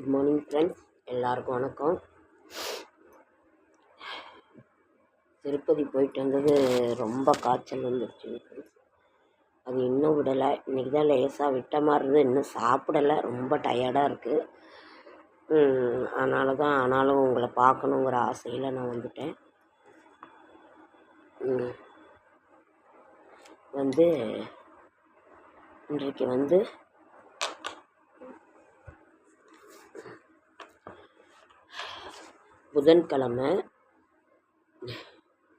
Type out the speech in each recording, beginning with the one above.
Good morning friends, எல்லாருக்கும் வணக்கம். திருப்பதி போயிட்டு வந்தது ரொம்ப காய்ச்சல் வந்துருச்சு ஃப்ரெண்ட்ஸ். அது இன்னும் விடலை. இன்றைக்கி தான் லேசாக விட்ட மாதிரி இருக்குது. இன்னும் சாப்பிடலை, ரொம்ப டயர்டாக இருக்குது. ஆனாலும் உங்களை பார்க்கணுங்கிற ஆசையில் நான் வந்துட்டேன். இன்றைக்கு புதன்கிழமை,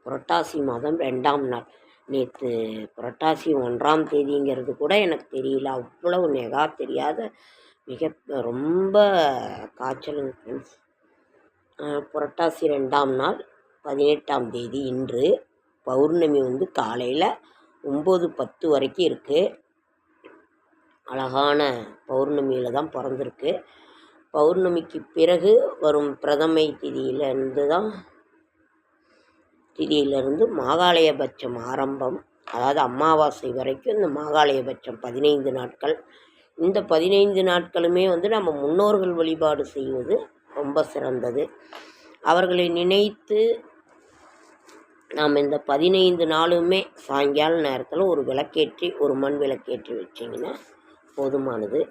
புரட்டாசி மாதம் 2ஆம் நாள். நேற்று புரட்டாசி 1ஆம் தேதிங்கிறது கூட எனக்கு தெரியல. அவ்வளவு தெரியாத ரொம்ப காய்ச்சலுங்க ஃப்ரெண்ட்ஸ். புரட்டாசி 2ஆம் நாள் 18ஆம் தேதி இன்று. பௌர்ணமி காலையில் 9:10 வரைக்கும் இருக்குது. அழகான பௌர்ணமியில் தான் பிறந்திருக்கு. பௌர்ணமிக்கு பிறகு வரும் பிரதமை திதியிலிருந்து மாகாளயபட்சம் ஆரம்பம். அதாவது அமாவாசை வரைக்கும் இந்த மாகாளயபட்சம் 15 நாட்கள். இந்த 15 நாட்களுமே நம்ம முன்னோர்கள் வழிபாடு செய்வது ரொம்ப சிறந்தது. அவர்களை நினைத்து நாம் இந்த 15 நாளுமே சாயங்கால நேரத்தில் ஒரு விளக்கேற்றி, ஒரு மண் விளக்கேற்றி வச்சிங்கன்னா போதுமானது.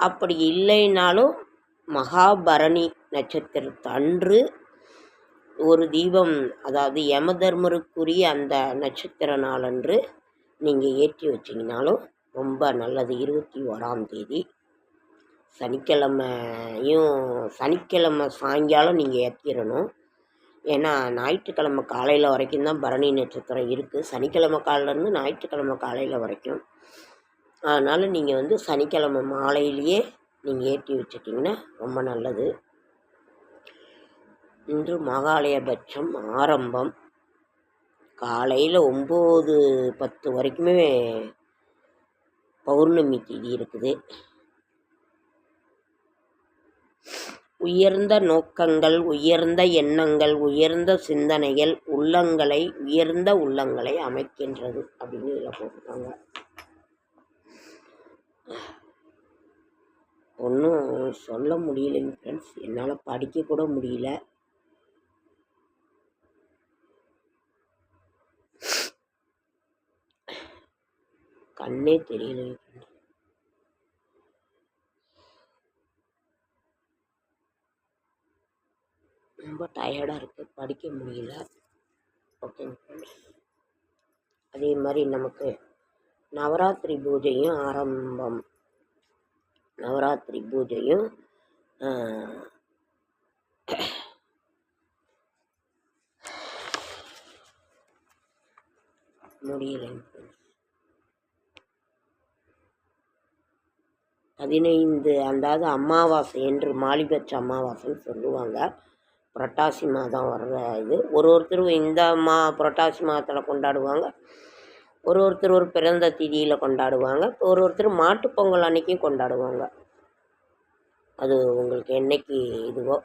அப்படி இல்லைனாலும் மகாபரணி நட்சத்திரத்து அன்று ஒரு தீபம், அதாவது யமதர்மருக்குரிய அந்த நட்சத்திர நாளன்று நீங்கள் ஏற்றி வச்சிங்கனாலும் ரொம்ப நல்லது. 21ஆம் தேதி சனிக்கிழமை சாயங்காலம் நீங்கள் ஏற்றிடணும். ஏன்னா ஞாயிற்றுக்கிழமை காலையில் வரைக்கும் தான் பரணி நட்சத்திரம் இருக்குது. சனிக்கிழமை காலையிலேருந்து ஞாயிற்றுக்கிழமை காலையில் வரைக்கும். அதனால் நீங்கள் சனிக்கிழமை மாலையிலேயே நீங்கள் ஏற்றி வச்சுட்டிங்கன்னா ரொம்ப நல்லது. இன்று மகாலயபட்சம் ஆரம்பம். காலையில் 9:10 வரைக்குமே பௌர்ணமி திதி இருக்குது. உயர்ந்த நோக்கங்கள், உயர்ந்த எண்ணங்கள், உயர்ந்த சிந்தனைகள் உயர்ந்த உள்ளங்களை அமைக்கின்றது அப்படின்னு இதில் போட்டிருக்காங்க. ஒன்றும் சொல்ல முடியலைங்க ஃப்ரெண்ட்ஸ், என்னால் படிக்க கூட முடியல. கண்ணே தெரியலைங்க ஃப்ரெண்ட்ஸ். ரொம்ப டயர்டாக இருக்குது, படிக்க முடியல. ஓகேங்க ஃப்ரெண்ட்ஸ். அதே மாதிரி நமக்கு நவராத்திரி பூஜையும் ஆரம்பம். நவராத்திரி பூஜையும் முடியலைங்க ஃப்ரெண்ட்ஸ். 15 அதாவது அமாவாசை என்று மாலிபட்ச அமாவாசைன்னு சொல்லுவாங்க. புரட்டாசி மாதம் வர்ற இது ஒருத்தரும் இந்த புரட்டாசி மாதத்தில் கொண்டாடுவாங்க. ஒருத்தர் ஒரு பிறந்த திதியில் கொண்டாடுவாங்க. ஒருத்தர் மாட்டுப்பொங்கல் அன்னைக்கும் கொண்டாடுவாங்க. அது உங்களுக்கு என்னைக்கு இதுவோ.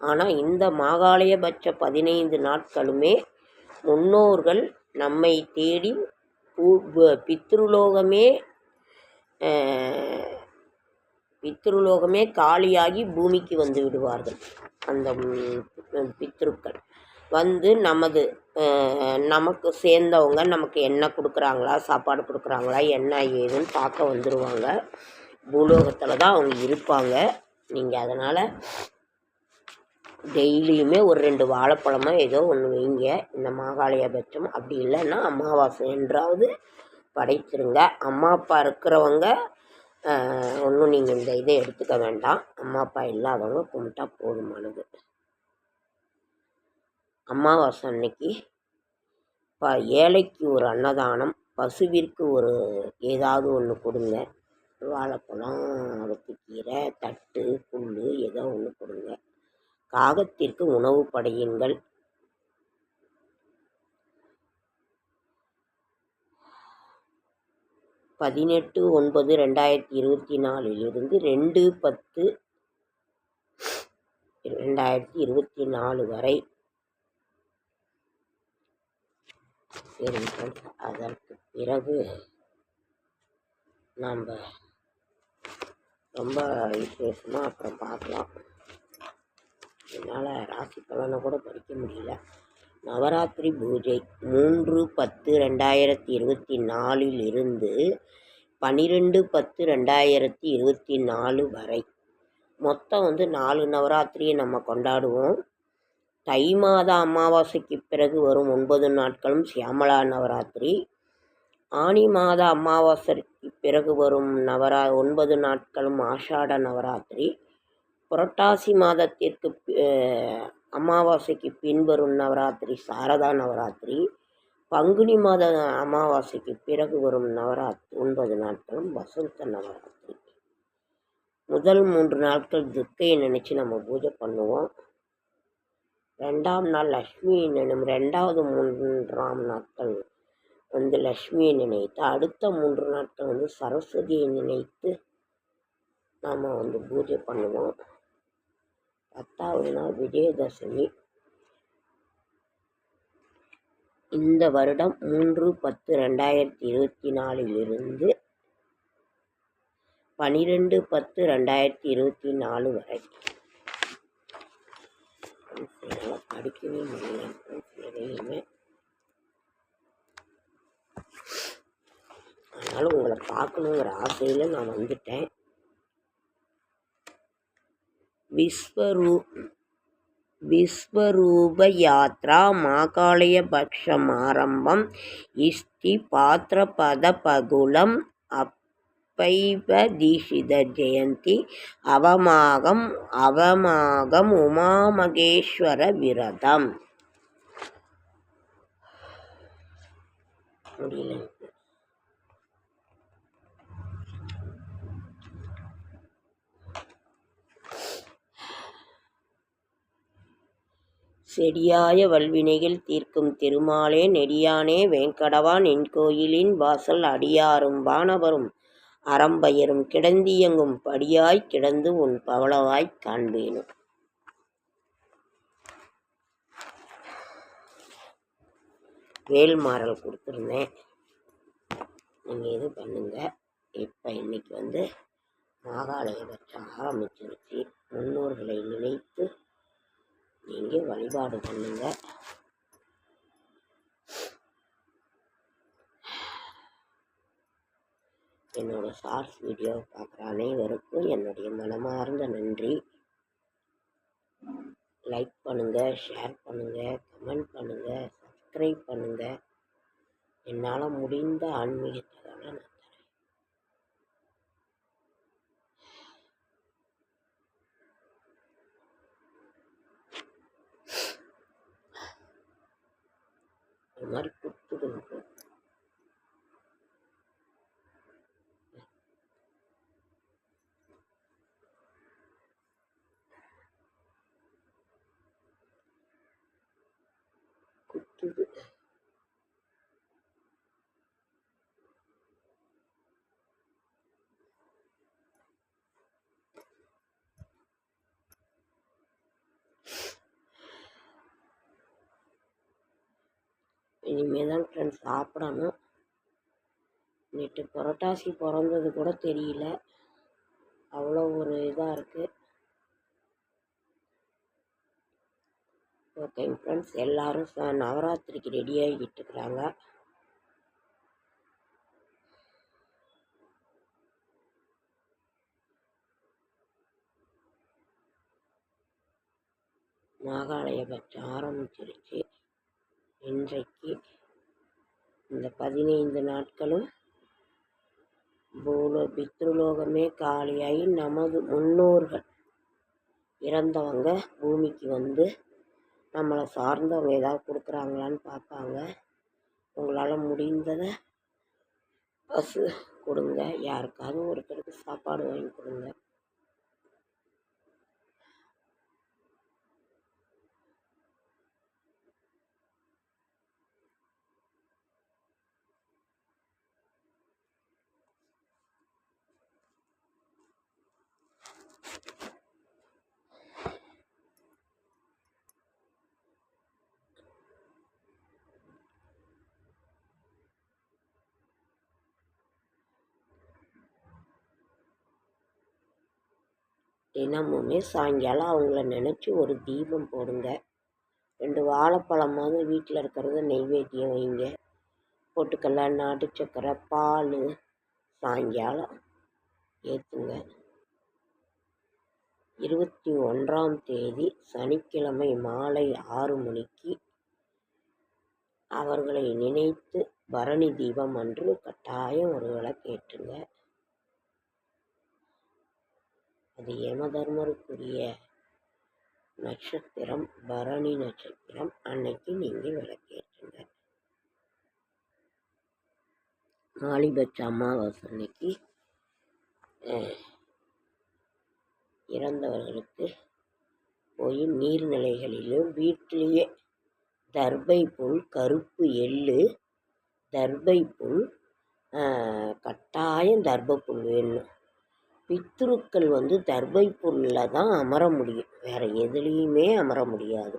ஆனால் இந்த மாகாளயபட்ச 15 நாட்களுமே முன்னோர்கள் நம்மை தேடி பித்ருலோகமே காலியாகி பூமிக்கு வந்து விடுவார்கள். அந்த பித்ருக்கள் நமக்கு சேர்ந்தவங்க நமக்கு என்ன கொடுக்குறாங்களா, சாப்பாடு கொடுக்குறாங்களா, என்ன ஏதுன்னு பார்க்க வந்துடுவாங்க. பூலோகத்தில் தான் அவங்க இருப்பாங்க. நீங்கள் அதனால் டெய்லியுமே ஒரு 2 வாழைப்பழமோ ஏதோ ஒன்று வைங்க. இந்த மாகாளயபட்சம் அப்படி இல்லைன்னா அமாவாசை என்றாவது படைச்சிருங்க. அம்மா அப்பா இருக்கிறவங்க ஒன்றும் நீங்கள் இந்த இதை எடுத்துக்க வேண்டாம். அம்மா அப்பா இல்லாதவங்க கும்பிட்டா போதுமானது. அமாவாசை அன்னைக்கு ஏழைக்கு ஒரு அன்னதானம், பசுவிற்கு ஒரு ஏதாவது ஒன்று கொடுங்க. வாழைப்பழம், அகத்திக்கீரை, தட்டு, புல் ஏதோ ஒன்று கொடுங்க. காகத்திற்கு உணவு படையுங்கள். பதினெட்டு 9/2024 2/10/2024 வரை. அதற்கு பிறகு நாம் ரொம்ப விசேஷமாக அப்புறம் பார்க்கலாம். என்னால் ராசி பலனை கூட படிக்க முடியல. நவராத்திரி பூஜை 3/10/2024 இருந்து 12/10/2024 வரை மொத்தம் 4 நவராத்திரியை நம்ம கொண்டாடுவோம். தை மாத அமாவாசைக்கு பிறகு வரும் 9 நாட்களும் சியாமலா நவராத்திரி. ஆனி மாத அமாவாசைக்கு பிறகு வரும் 9 நாட்களும் ஆஷாட நவராத்திரி. புரட்டாசி மாதத்திற்கு அமாவாசைக்கு பின்வரும் நவராத்திரி சாரதா நவராத்திரி. பங்குனி மாத அமாவாசைக்கு பிறகு வரும் 9 நாட்களும் வசந்த நவராத்திரி. முதல் 3 நாட்கள் துர்க்கையை நினச்சி நம்ம பூஜை பண்ணுவோம். 2ஆம் நாள் லக்ஷ்மியை 2வது 3ஆம் நாட்கள் லக்ஷ்மியை நினைத்து, அடுத்த 3 நாட்கள் சரஸ்வதியை நினைத்து நாம் பூஜை பண்ணுவோம். 10வது நாள் விஜயதசமி. இந்த வருடம் 3/10/2024 இருந்து 12/10/2024 வரை. படிக்கவே முடியல எதையுமே. அதனால உங்களை பார்க்கணுங்கிற ஆசையில் நான் வந்துட்டேன். விஸ்வரூப யாத்ரா மாகாளய பக்ஷம் ஆரம்பம் இஷ்டி பாத்ரபத பகுலம் அப்பைவ தீஷித ஜெயந்தி அவமாகம் உமாமகேஸ்வர விரதம். முடியல. செடியாய வல்வினைகள் தீர்க்கும் திருமாலே நெடியானே வேங்கடவா நின் கோயிலின் வாசல் அடியாரும் வானவரும் அறம்பயரும் கிடந்தியங்கும் படியாய் கிடந்து உன் பவளவாய் காண்பேனும். வேல்மாறல் கொடுத்துருந்தேன், நீங்கள் இது பண்ணுங்க. இப்போ இன்னைக்கு மாகாளய பட்சம் ஆரம்பிச்சிருச்சு. முன்னோர்களை நினைத்து நீங்கள் வழிபாடு பண்ணுங்க. என்னோட ஷார்ட்ஸ் வீடியோ பார்க்குற அனைவருக்கும் என்னுடைய மனமார்ந்த நன்றி. லைக் பண்ணுங்கள், ஷேர் பண்ணுங்கள், கமெண்ட் பண்ணுங்கள், சப்ஸ்கிரைப் பண்ணுங்கள். என்னால் முடிந்த ஆன்மீக தகவலை நான் தரேன். இது மாதிரி குத்துது. இனிமேல் தான் ஃப்ரெண்ட்ஸ் சாப்பிடணும். நேற்று புரட்டாசி பிறந்தது கூட தெரியல, அவ்வளோ ஒரு இதாக இருக்குது. ஓகேங்க ஃப்ரெண்ட்ஸ், எல்லோரும் நவராத்திரிக்கு ரெடி ஆகிட்டு இருக்கிறாங்க. மாகாளய பட்சம் ஆரம்பிச்சிருச்சு. இன்றைக்கு இந்த 15 நாட்களும் பித்ருலோகமே காலியாகி நமது முன்னோர்கள் இறந்தவங்க பூமிக்கு நம்மளை சார்ந்தவங்க ஏதாவது கொடுக்குறாங்களான்னு பார்ப்பாங்க. உங்களால் முடிந்ததை பசு கொடுங்க, யாருக்காவது ஒருத்தருக்கு சாப்பாடு வாங்கி கொடுங்க. தினமுமே சாயங்காலம் அவங்கள நினச்சி ஒரு தீபம் போடுங்க. 2 வாழைப்பழமாவது வீட்டில் இருக்கிறத நெய்வேத்தியம் வைங்க. பொட்டுக்கடல, நாட்டு சக்கரை, பால் சாயங்காலம் ஏற்றுங்க. 21ஆம் தேதி சனிக்கிழமை மாலை 6 மணிக்கு அவர்களை நினைத்து பரணி தீபம் அன்று கட்டாயம் ஒரு விளக்கேற்றுங்க. அது யமதர்மருக்குரிய நட்சத்திரம் பரணி நட்சத்திரம். அன்னைக்கு நீங்கள் விளக்கேற்றுங்க. ஆலிபட்ச அமாவாசை அன்னைக்கு இறந்தவர்களுக்கு போய் நீர்நிலைகளிலும் வீட்டிலேயே தர்பை புல், கருப்பு எள்ளு, தர்பை புல், கட்டாயம் தர்பப்புல் வேணும். பித்ருக்கள் தர்பை புல்லில் தான் அமர முடியும், வேறு எதுலேயுமே அமர முடியாது.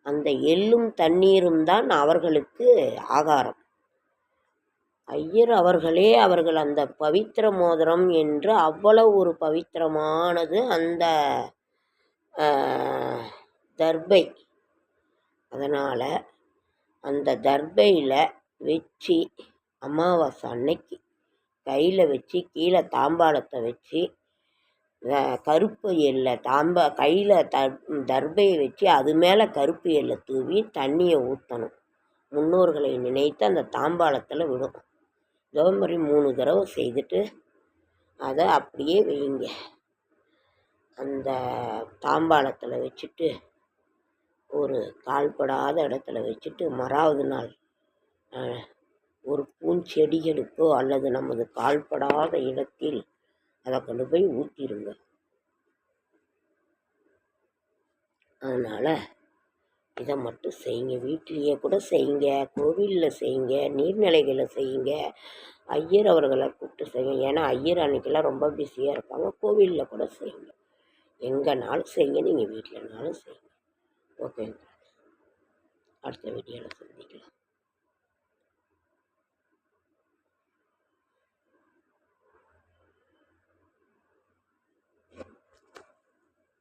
அந்த எள்ளும் தண்ணீரும் தான் அவர்களுக்கு ஆகாரம். ஐயர் அவர்களே அவர்கள் அந்த பவித்திர மோதிரம் என்று அவ்வளவு ஒரு பவித்திரமானது அந்த தர்பை. அதனால் அந்த தர்பையில் வச்சு அமாவாசை அன்னைக்கு கையில் வச்சு கீழே தாம்பாளத்தை வச்சு கருப்பு எல்லை கையில் தர்பையை வச்சு அது மேலே கருப்பு எல்லை தூவி தண்ணியை ஊற்றணும். முன்னோர்களை நினைத்து அந்த தாம்பாளத்தில் விடும். இதே மாதிரி 3 தடவை செய்துட்டு அதை அப்படியே வைங்க. அந்த தாம்பாளத்தில் வச்சுட்டு ஒரு கால்படாத இடத்துல வச்சுட்டு மறாவது நாள் ஒரு பூஞ்செடிகளுக்கோ அல்லது நமது கால்படாத இடத்தில் அதை கொண்டு போய் ஊற்றிடுங்க. அதனால் இதை மட்டும் செய்யுங்க. வீட்டிலேயே கூட செய்யுங்க, கோவிலில் செய்யுங்க, நீர்நிலைகளில் செய்யுங்க. ஐயர் அவர்களை கூப்பிட்டு செய்யுங்க. ஏன்னா ஐயர் அன்றைக்கெல்லாம் ரொம்ப பிஸியாக இருப்பாங்க. கோவிலில் கூட செய்யுங்க. எங்கேனாலும் செய்யுங்க, நீங்கள் வீட்டிலனாலும் செய்யுங்க. ஓகேங்க, அடுத்த வீடியோவில் சந்திக்கலாம்.